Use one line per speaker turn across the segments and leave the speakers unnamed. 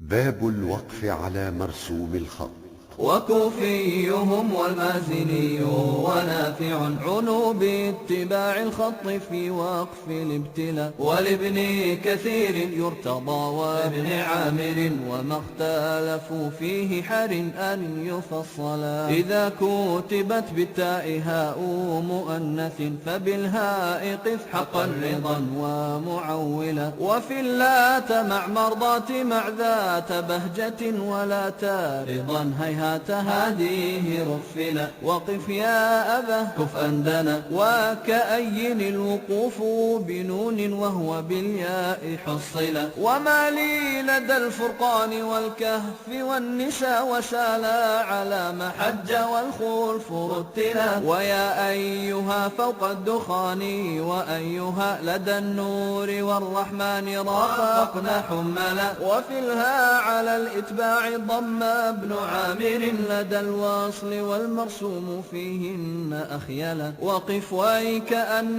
باب الوقف على مرسوم الخط.
وكوفيهم والمازني ونافع عنوا باتباع الخط في وقف الابتلاء، ولابن كثير يرتضى وابن عامر وما اختلفوا فيه حر أن يفصلا. إذا كتبت بالتاء هاء مؤنث فبالهاء قف حقا رضا ومعولا، وفي اللات مع مرضات مع ذات بهجة ولا تارضا هيهات هذه رفلا. وقف يا أبا كف أندنا وكأين الوقوف بنون وهو بالياء حصلا. وما لي لدى الفرقان والكهف والنساء وسالا على ما حج والخلف رتلا. ويا أيها فوق الدخان وأيها لدى النور والرحمن رافقنا حملا. وفي الها على الإتباع ضم ابن عامر لدى الوصل والمرسوم فيهن أخيلا. وقف ويكأن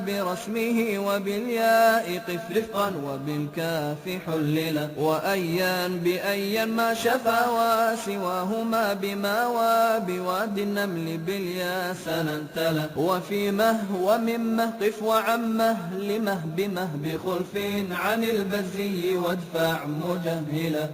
برسمه وبالياء قف رفقا وبالكاف حللا. وأيا بأيا ما شفا وسواهما بما وبواد النمل بالياء سننتلا. وفي مه وممه قف وعمه لمه بمه بخلف عن البزي وادفع مجهلا.